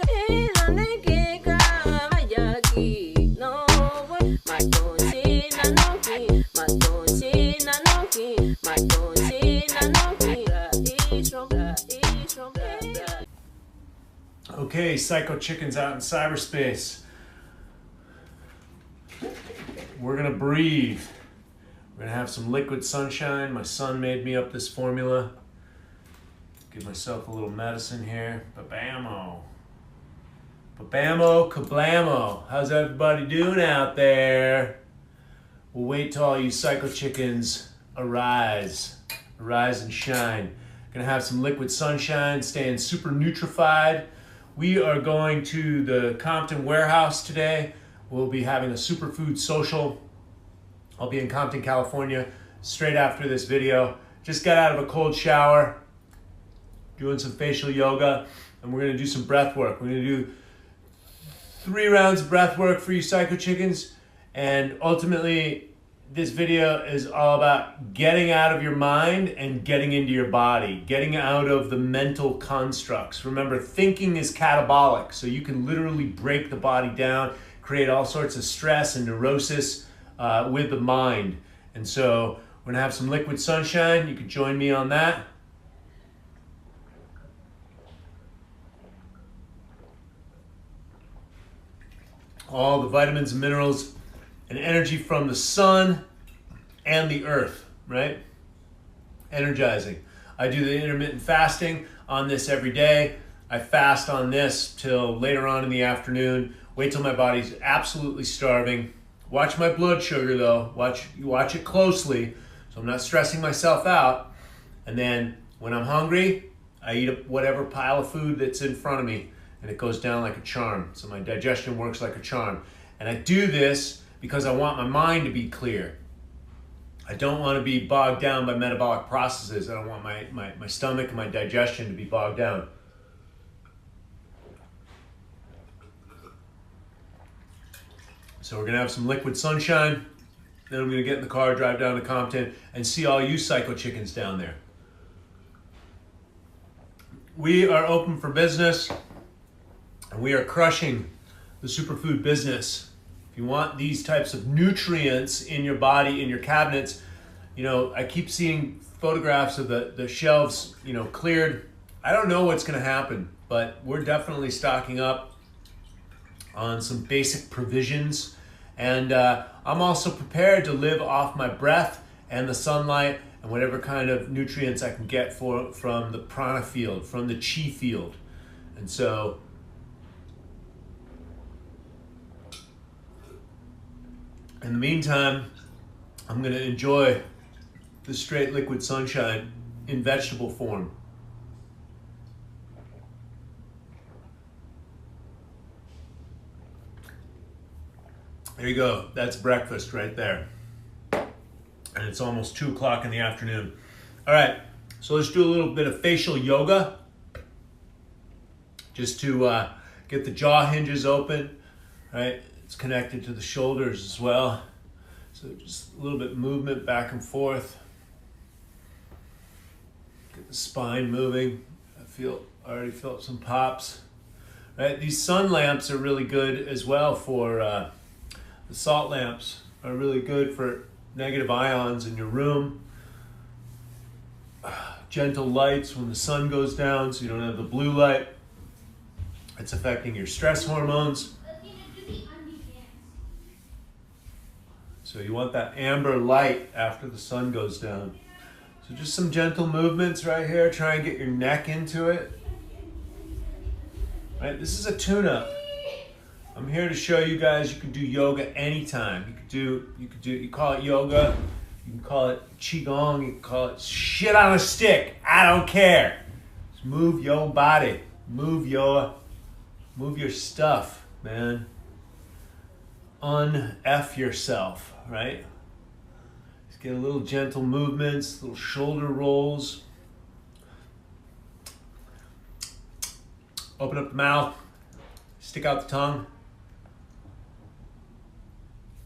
Okay, psycho chickens out in cyberspace. We're gonna breathe. We're gonna have some liquid sunshine. My son made me up this formula. Give myself a little medicine here. Ba-bamo. Ba-bamo, kablamo. How's everybody doing out there? We'll wait till all you psycho chickens arise. Arise and shine. Gonna have some liquid sunshine, staying super nutrified. We are going to the Compton warehouse today. We'll be having a Superfood social. I'll be in Compton, California, straight after this video. Just got out of a cold shower, doing some facial yoga, and we're gonna do some breath work. We're gonna do 3 rounds of breath work for you psycho chickens, and ultimately, this video is all about getting out of your mind and getting into your body, getting out of the mental constructs. Remember, thinking is catabolic, so you can literally break the body down, create all sorts of stress and neurosis with the mind. And so we're gonna have some liquid sunshine. You can join me on that. All the vitamins and minerals and energy from the sun and the earth, right? Energizing. I do the intermittent fasting on this every day. I fast on this till later on in the afternoon. Wait till my body's absolutely starving. Watch my blood sugar though. Watch it closely so I'm not stressing myself out. And then when I'm hungry, I eat whatever pile of food that's in front of me, and it goes down like a charm. So my digestion works like a charm. And I do this because I want my mind to be clear. I don't want to be bogged down by metabolic processes. I don't want my stomach and my digestion to be bogged down. So we're gonna have some liquid sunshine. Then I'm gonna get in the car, drive down to Compton, and see all you psycho chickens down there. We are open for business, and we are crushing the superfood business. If you want these types of nutrients in your body, in your cabinets, you know, I keep seeing photographs of the shelves, you know, cleared. I don't know what's gonna happen, but we're definitely stocking up on some basic provisions. And I'm also prepared to live off my breath and the sunlight and whatever kind of nutrients I can get from the prana field, from the chi field. And so, in the meantime, I'm gonna enjoy the straight liquid sunshine in vegetable form. There you go, that's breakfast right there. And it's almost 2 o'clock in the afternoon. All right, so let's do a little bit of facial yoga, just to get the jaw hinges open, right? It's connected to the shoulders as well. So just a little bit of movement back and forth. Get the spine moving. I already felt some pops. Right, these sun lamps are really good as well for, the salt lamps are really good for negative ions in your room. Gentle lights when the sun goes down so you don't have the blue light. It's affecting your stress hormones. So you want that amber light after the sun goes down. So just some gentle movements right here. Try and get your neck into it. Right, this is a tune-up. I'm here to show you guys you can do yoga anytime. You call it yoga, you can call it qigong, you can call it shit on a stick. I don't care. Just move your body, move your stuff, man. Un-F yourself, right? Just get a little gentle movements, little shoulder rolls. Open up the mouth, stick out the tongue.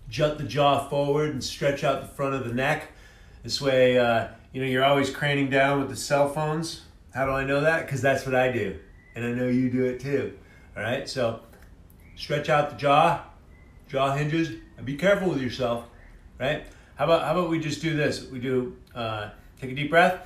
Jut the jaw forward and stretch out the front of the neck. This way, you know, you're always craning down with the cell phones. How do I know that? Because that's what I do. And I know you do it too. All right, so stretch out the jaw hinges, and be careful with yourself, right? How about we just do this? We do, take a deep breath.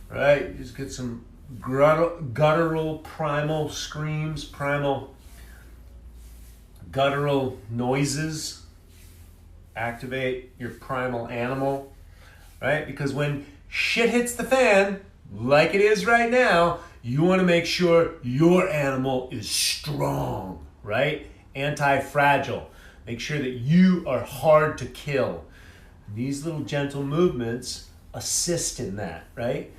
Right, just get some guttural primal screams, primal guttural noises. Activate your primal animal, right? Because when shit hits the fan, like it is right now, you want to make sure your animal is strong, right? Anti-fragile. Make sure that you are hard to kill. These little gentle movements assist in that, right?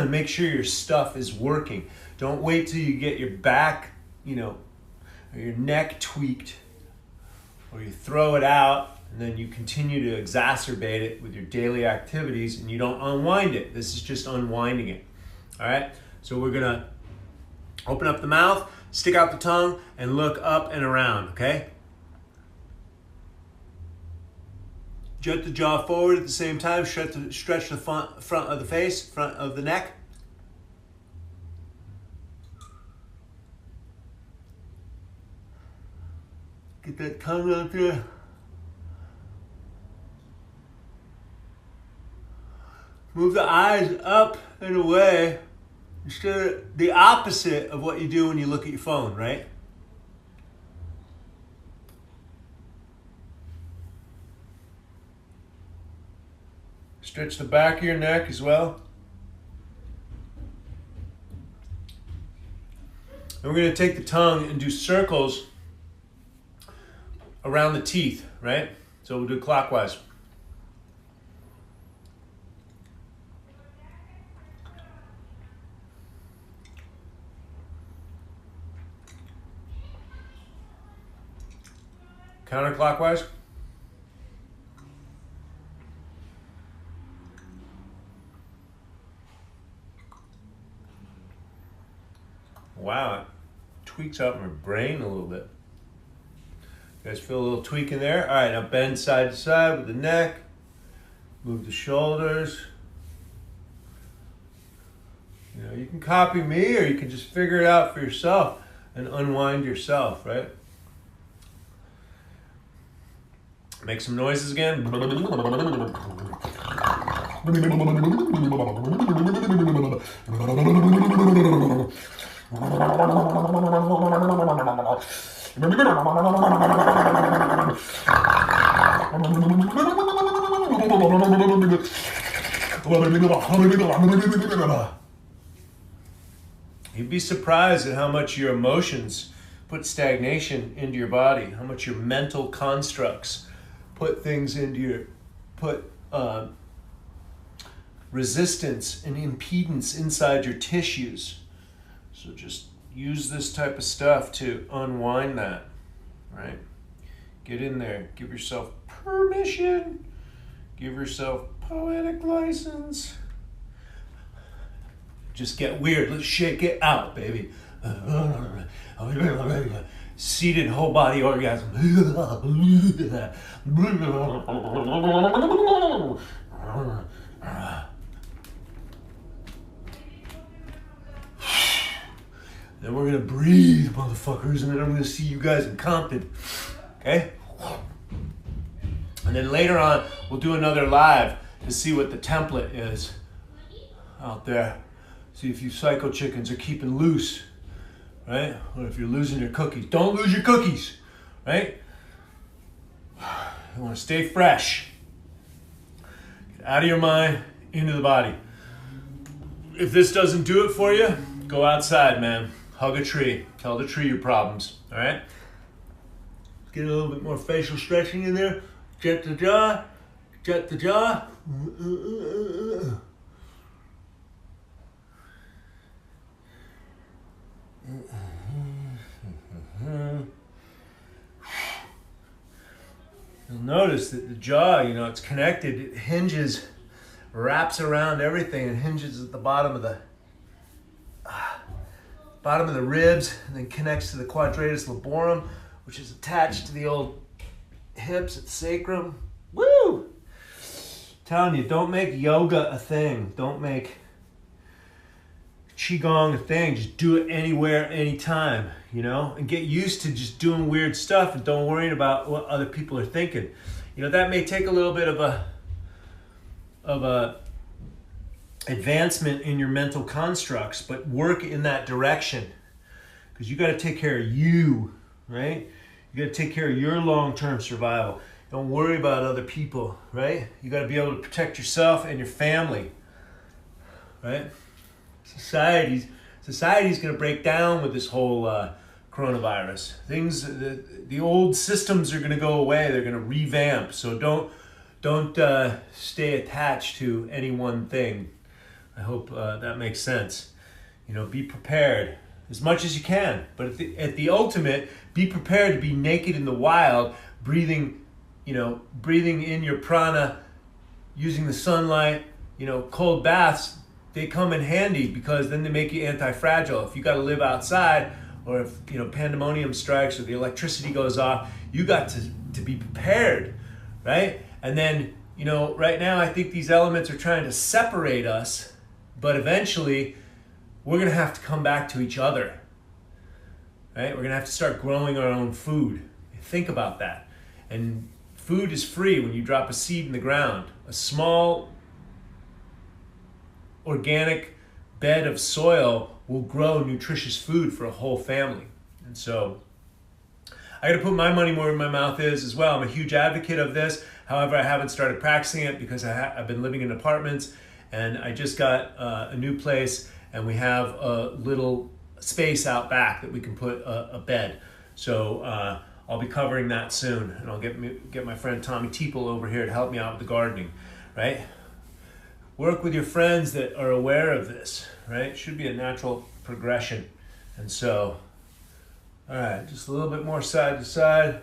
Make sure your stuff is working. Don't wait till you get your back, or your neck tweaked, or you throw it out and then you continue to exacerbate it with your daily activities and you don't unwind it. This is just unwinding it. All right? So we're gonna open up the mouth, stick out the tongue, and look up and around, okay? Jut the jaw forward at the same time, stretch the front of the face, front of the neck. Get that tongue out there. Move the eyes up and away instead of the opposite of what you do when you look at your phone, right? Stretch the back of your neck as well. And we're going to take the tongue and do circles around the teeth, right? So we'll do clockwise. Counterclockwise. Wow, it tweaks out my brain a little bit. You guys feel a little tweak in there? All right, now bend side to side with the neck. Move the shoulders. You can copy me or you can just figure it out for yourself and unwind yourself, right? Make some noises again. You'd be surprised at how much your emotions put stagnation into your body, how much your mental constructs put things into resistance and impedance inside your tissues. So just use this type of stuff to unwind that, right? Get in there, give yourself permission, give yourself poetic license. Just get weird, let's shake it out, baby. Seated whole body orgasm. Then we're gonna breathe, motherfuckers, and then I'm gonna see you guys in Compton, okay? And then later on, we'll do another live to see what the template is out there. See if you psycho chickens are keeping loose, right? Or if you're losing your cookies. Don't lose your cookies, right? You wanna stay fresh. Get out of your mind, into the body. If this doesn't do it for you, go outside, man. Hug a tree. Tell the tree your problems, all right? Get a little bit more facial stretching in there. Jet the jaw, jet the jaw. You'll notice that the jaw, it's connected, it hinges, wraps around everything and hinges at the bottom of bottom of the ribs, and then connects to the quadratus laborum, which is attached to the old hips at the sacrum. Woo! Telling you, don't make yoga a thing. Don't make qigong a thing. Just do it anywhere, anytime, you know, and get used to just doing weird stuff and don't worry about what other people are thinking. You know, that may take a little bit of a advancement in your mental constructs, but work in that direction, because you got to take care of you, right? You got to take care of your long-term survival. Don't worry about other people, right? You got to be able to protect yourself and your family, right? Society's going to break down with this whole coronavirus. The old systems are going to go away. They're going to revamp. So don't stay attached to any one thing. I hope that makes sense. You know, be prepared as much as you can. But at the ultimate, be prepared to be naked in the wild, breathing in your prana, using the sunlight. You know, cold baths, they come in handy because then they make you anti-fragile. If you got to live outside, or if, you know, pandemonium strikes or the electricity goes off, you got to be prepared, right? And then, you know, right now I think these elements are trying to separate us, but eventually we're going to have to come back to each other, right? We're going to have to start growing our own food. Think about that. And food is free when you drop a seed in the ground. A small organic bed of soil will grow nutritious food for a whole family. And so I got to put my money where my mouth is as well. I'm a huge advocate of this. However, I haven't started practicing it because I've been living in apartments, and I just got a new place, and we have a little space out back that we can put a bed. So I'll be covering that soon, and I'll get my friend Tommy Teeple over here to help me out with the gardening, right? Work with your friends that are aware of this, right? It should be a natural progression. And so, all right, just a little bit more side to side.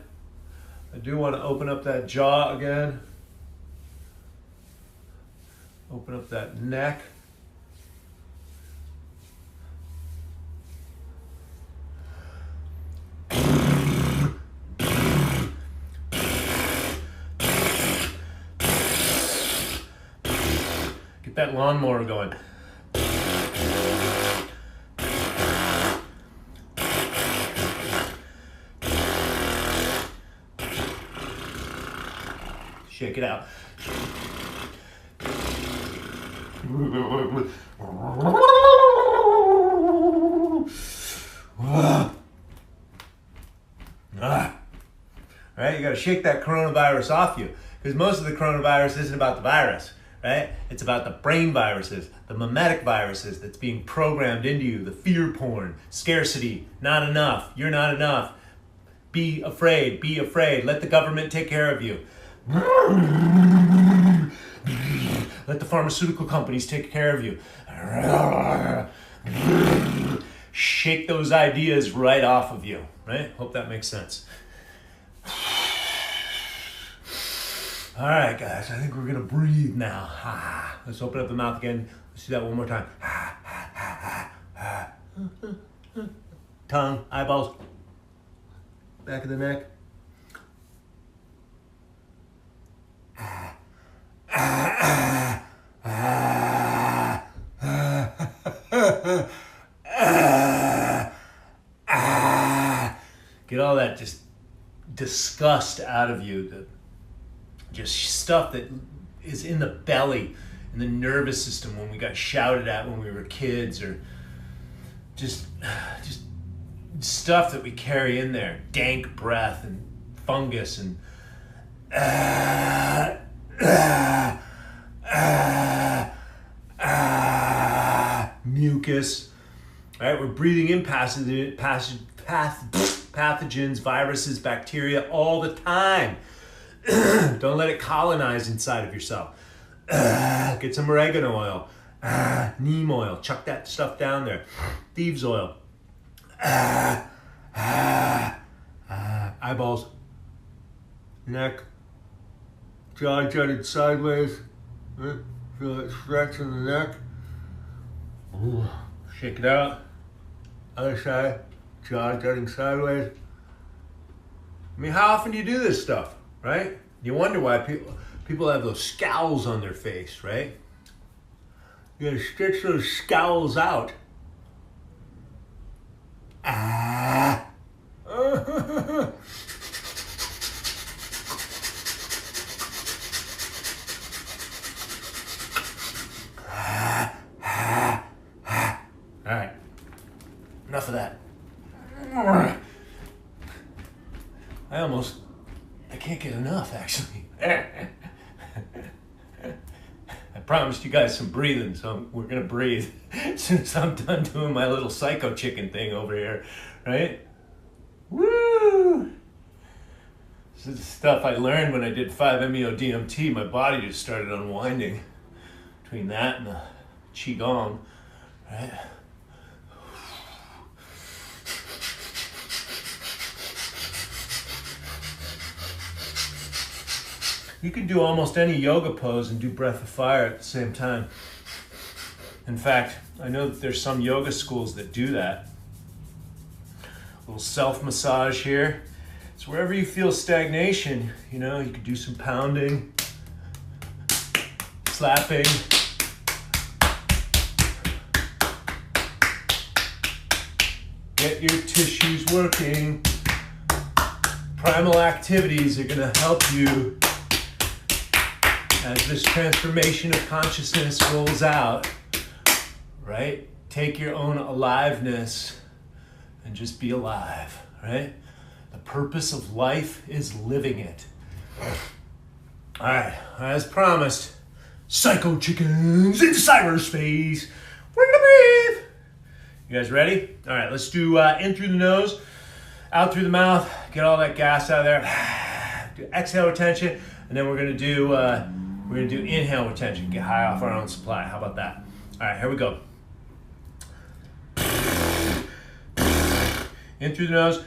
I do want to open up that jaw again. Open up that neck. Get that lawnmower going. Shake it out. All right, you got to shake that coronavirus off you, because most of the coronavirus isn't about the virus, right? It's about the brain viruses, the mimetic viruses that's being programmed into you, the fear porn, scarcity, not enough, you're not enough. Be afraid, be afraid. Let the government take care of you. Let the pharmaceutical companies take care of you. Shake those ideas right off of you, right? Hope that makes sense. All right, guys, I think we're gonna breathe now. Let's open up the mouth again. Let's do that one more time. Tongue, eyeballs, back of the neck. Get all that just disgust out of you, just stuff that is in the belly, in the nervous system when we got shouted at when we were kids, or just stuff that we carry in there, dank breath and fungus and mucus. All right, we're breathing in pathogens, viruses, bacteria all the time. Don't let it colonize inside of yourself. Get some oregano oil, neem oil, chuck that stuff down there. Thieves oil. Eyeballs, neck, jaw jutted sideways. Feel that stretch in the neck. Ooh. Shake it out. Other side, jaw jutting sideways. I mean, how often do you do this stuff, right? You wonder why people have those scowls on their face, right? You gotta stretch those scowls out. Ah. All right, enough of that. I can't get enough, actually. I promised you guys some breathing, so we're gonna breathe as soon as I'm done doing my little psycho chicken thing over here, right? Woo! This is the stuff I learned when I did 5-MeO-DMT. My body just started unwinding between that and the Qigong, right? You can do almost any yoga pose and do breath of fire at the same time. In fact, I know that there's some yoga schools that do that. A little self-massage here. It's wherever you feel stagnation, you know, you could do some pounding, slapping. Get your tissues working. Primal activities are gonna help you as this transformation of consciousness rolls out, right? Take your own aliveness and just be alive, right? The purpose of life is living it. All right, as promised, psycho chickens into cyberspace. We're gonna breathe. You guys ready? All right, let's do in through the nose, out through the mouth, get all that gas out of there. Do exhale retention, and then we're gonna do inhale retention, get high off our own supply. How about that? All right, here we go. In through the nose,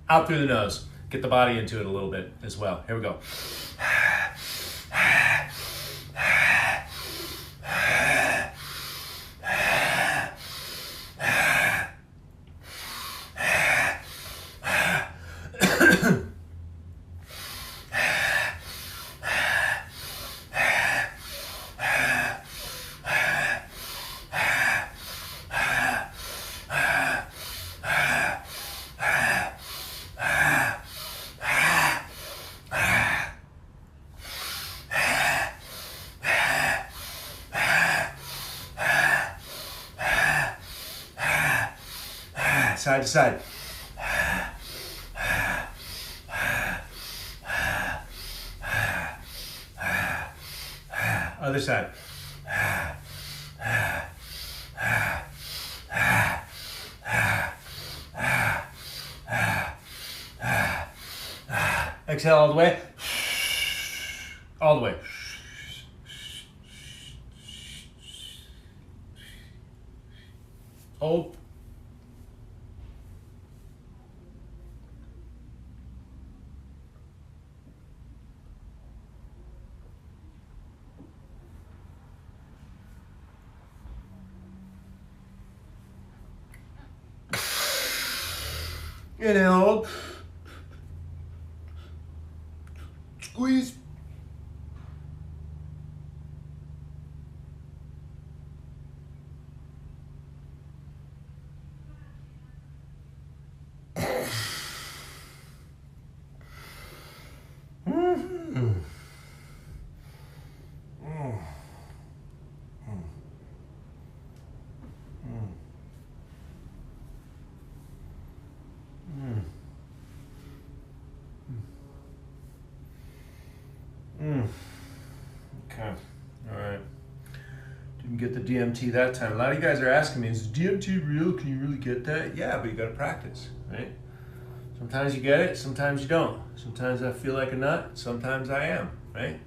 out through the nose. Get the body into it a little bit as well. Here we go. Side to side. Other side. Exhale all the way. All the way. Hold. Inhale, hold. Squeeze. Okay, all right. Didn't get the DMT that time. A lot of you guys are asking me, is DMT real? Can you really get that? Yeah, but you gotta practice, right? Sometimes you get it, sometimes you don't. Sometimes I feel like a nut, sometimes I am, right?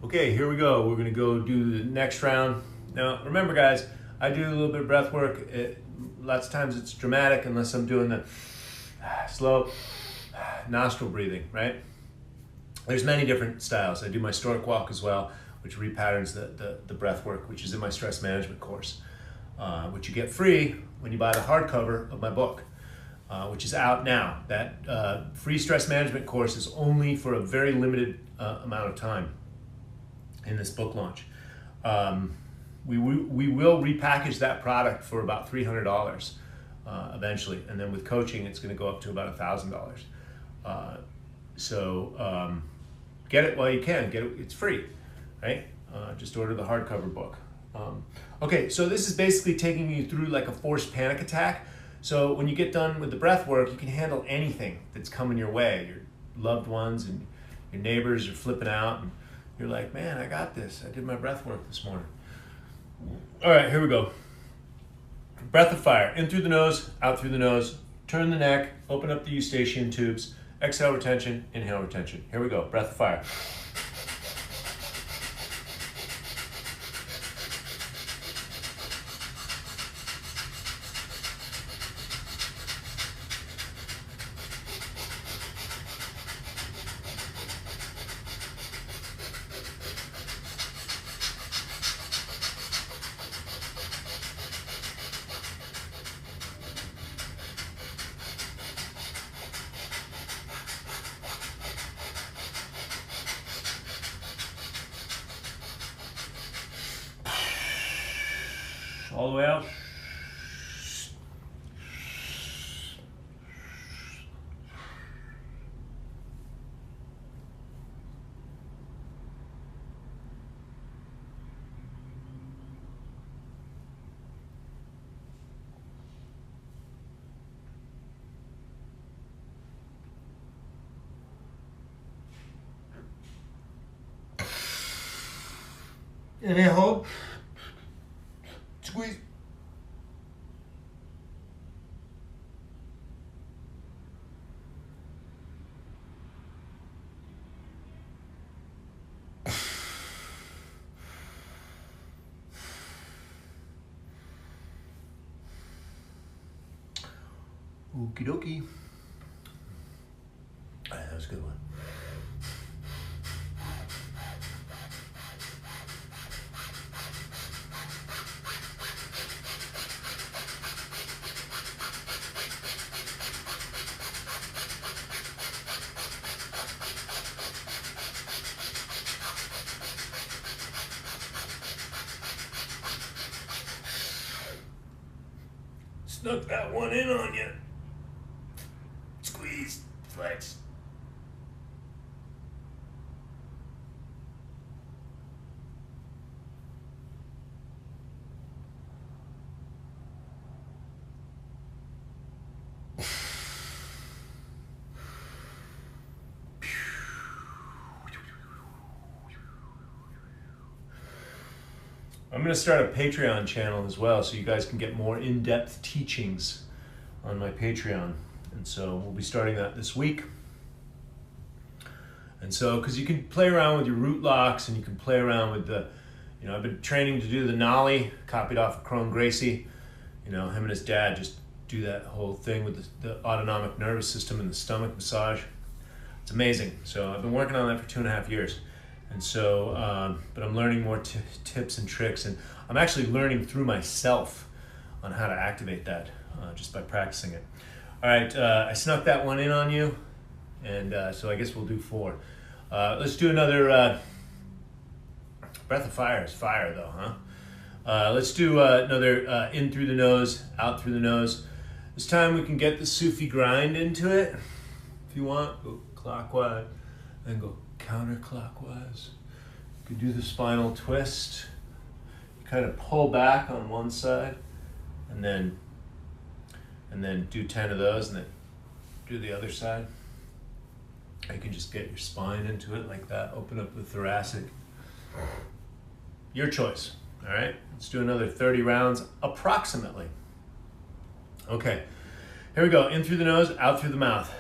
Okay, here we go. We're gonna go do the next round. Now, remember guys, I do a little bit of breath work. Lots of times it's dramatic unless I'm doing the slow nostril breathing, right? There's many different styles. I do my stork walk as well, which repatterns the breath work, which is in my stress management course. which you get free when you buy the hardcover of my book, which is out now. That free stress management course is only for a very limited amount of time in this book launch. We will repackage that product for about $300 eventually, and then with coaching it's going to go up to about $1,000. So get it while you can. Get it; it's free, right? Just order the hardcover book. Okay, so this is basically taking you through like a forced panic attack. So when you get done with the breath work, you can handle anything that's coming your way. Your loved ones and your neighbors are flipping out, and you're like, man, I got this. I did my breath work this morning. All right, here we go. Breath of fire, in through the nose, out through the nose. Turn the neck, open up the eustachian tubes. Exhale, retention, inhale, retention. Here we go, breath of fire. All the way out. Inhale, hold. Squeeze. Okie dokie. That was a good one. Snuck that one in on you. Squeeze, flex. I'm going to start a Patreon channel as well, so you guys can get more in-depth teachings on my Patreon. And so we'll be starting that this week. And so, because you can play around with your root locks, and you can play around with the, I've been training to do the nollie, copied off of Crone Gracie. Him and his dad just do that whole thing with the autonomic nervous system and the stomach massage. It's amazing. So I've been working on that for 2.5 years. And so, but I'm learning more tips and tricks, and I'm actually learning through myself on how to activate that just by practicing it. All right, I snuck that one in on you, and so I guess we'll do 4. Let's do another breath of fire. Is fire though, huh? Let's do another in through the nose, out through the nose. This time we can get the Sufi grind into it. If you want, go clockwise and go counterclockwise. You can do the spinal twist. You kind of pull back on one side, and then do 10 of those, and then do the other side. You can just get your spine into it like that. Open up the thoracic. Your choice. All right. Let's do another 30 rounds, approximately. Okay. Here we go. In through the nose, out through the mouth.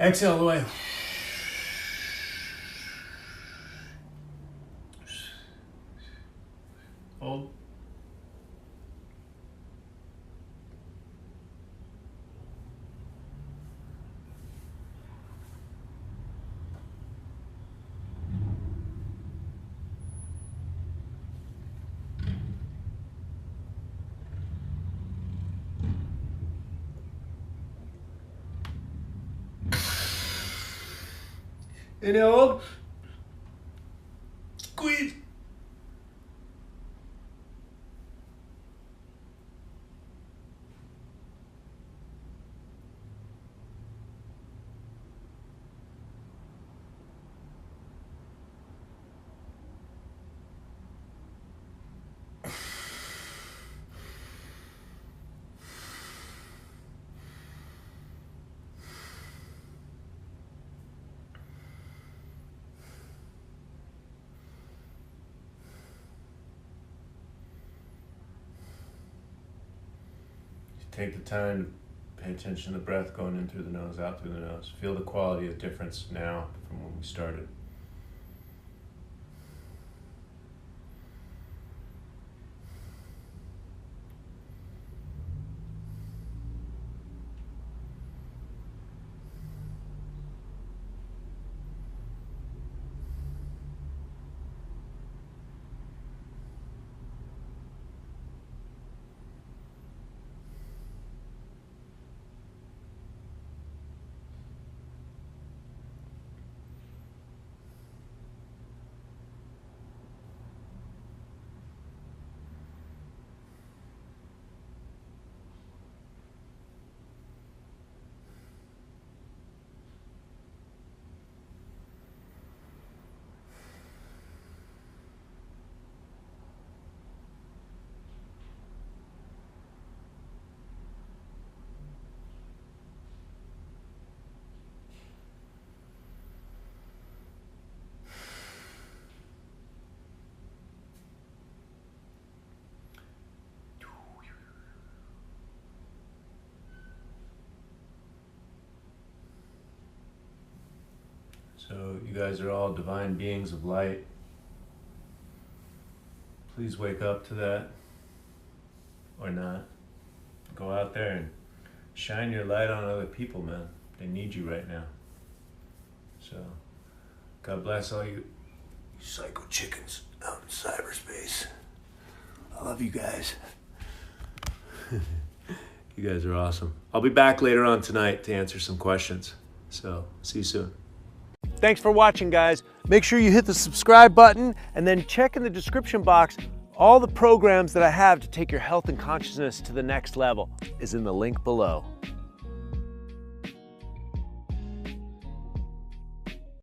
Exhale all the way. Hold. Inhale, hold. Squeeze. Take the time to pay attention to the breath going in through the nose, out through the nose. Feel the quality of difference now from when we started. So you guys are all divine beings of light. Please wake up to that, or not. Go out there and shine your light on other people, man. They need you right now. So, God bless all you psycho chickens out in cyberspace. I love you guys. You guys are awesome. I'll be back later on tonight to answer some questions. So, see you soon. Thanks for watching, guys. Make sure you hit the subscribe button and then check in the description box. All the programs that I have to take your health and consciousness to the next level is in the link below.